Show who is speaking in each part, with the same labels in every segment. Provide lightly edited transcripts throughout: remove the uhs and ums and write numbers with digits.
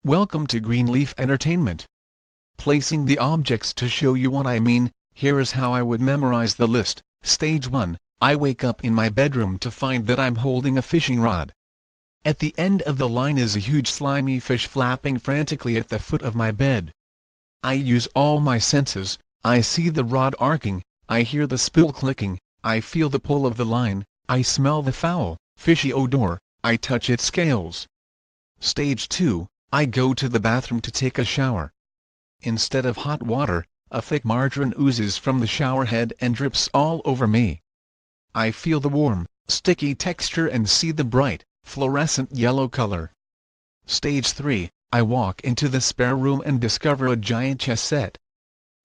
Speaker 1: Welcome to Greenleaf Entertainment. Placing the objects to show you what I mean, here is how I would memorize the list. Stage 1, I wake up in my bedroom to find that I'm holding a fishing rod. At the end of the line is a huge slimy fish flapping frantically at the foot of my bed. I use all my senses. I see the rod arcing, I hear the spool clicking, I feel the pull of the line, I smell the foul, fishy odor, I touch its scales. Stage 2, I go to the bathroom to take a shower. Instead of hot water, a thick margarine oozes from the shower head and drips all over me. I feel the warm, sticky texture and see the bright, fluorescent yellow color. Stage 3, I walk into the spare room and discover a giant chess set.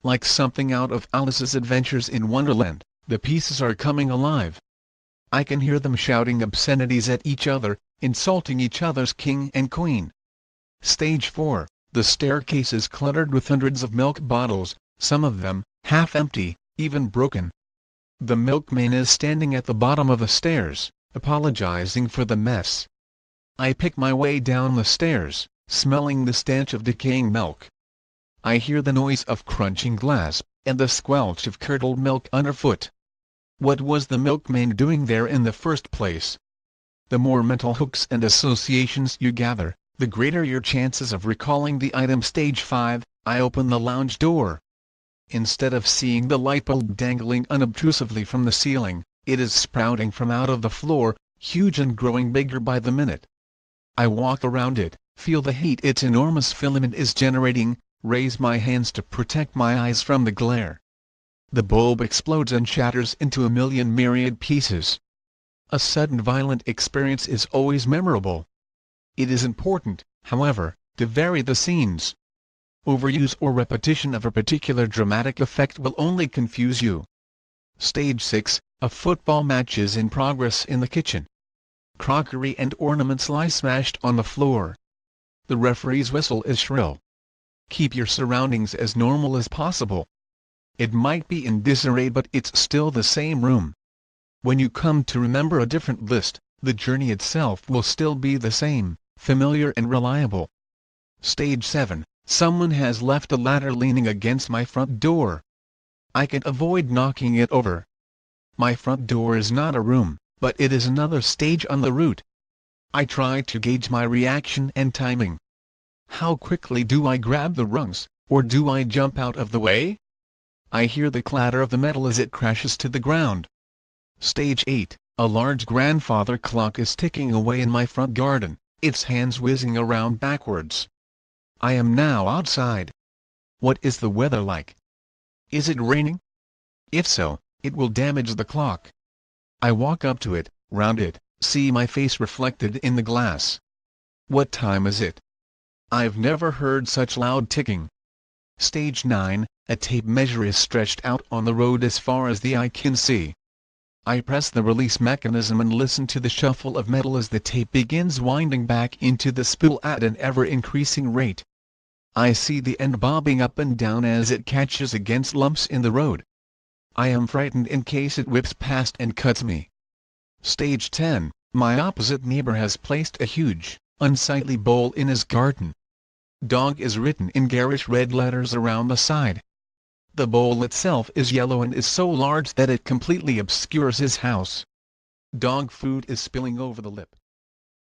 Speaker 1: Like something out of Alice's Adventures in Wonderland, the pieces are coming alive. I can hear them shouting obscenities at each other, insulting each other's king and queen. Stage 4, the staircase is cluttered with hundreds of milk bottles, some of them half empty, even broken. The milkman is standing at the bottom of the stairs, apologizing for the mess. I pick my way down the stairs, smelling the stench of decaying milk. I hear the noise of crunching glass, and the squelch of curdled milk underfoot. What was the milkman doing there in the first place? The more mental hooks and associations you gather, the greater your chances of recalling the item. Stage 5, I open the lounge door. Instead of seeing the light bulb dangling unobtrusively from the ceiling, it is sprouting from out of the floor, huge and growing bigger by the minute. I walk around it, feel the heat its enormous filament is generating, raise my hands to protect my eyes from the glare. The bulb explodes and shatters into a million myriad pieces. A sudden violent experience is always memorable. It is important, however, to vary the scenes. Overuse or repetition of a particular dramatic effect will only confuse you. Stage 6, a football match is in progress in the kitchen. Crockery and ornaments lie smashed on the floor. The referee's whistle is shrill. Keep your surroundings as normal as possible. It might be in disarray, but it's still the same room. When you come to remember a different list, the journey itself will still be the same, familiar and reliable. Stage 7, someone has left a ladder leaning against my front door. I can avoid knocking it over. My front door is not a room, but it is another stage on the route. I try to gauge my reaction and timing. How quickly do I grab the rungs, or do I jump out of the way? I hear the clatter of the metal as it crashes to the ground. Stage 8, a large grandfather clock is ticking away in my front garden, its hands whizzing around backwards. I am now outside. What is the weather like? Is it raining? If so, it will damage the clock. I walk up to it, round it, see my face reflected in the glass. What time is it? I've never heard such loud ticking. Stage 9, a tape measure is stretched out on the road as far as the eye can see. I press the release mechanism and listen to the shuffle of metal as the tape begins winding back into the spool at an ever-increasing rate. I see the end bobbing up and down as it catches against lumps in the road. I am frightened in case it whips past and cuts me. Stage 10, my opposite neighbor has placed a huge, unsightly bowl in his garden. Dog is written in garish red letters around the side. The bowl itself is yellow and is so large that it completely obscures his house. Dog food is spilling over the lip.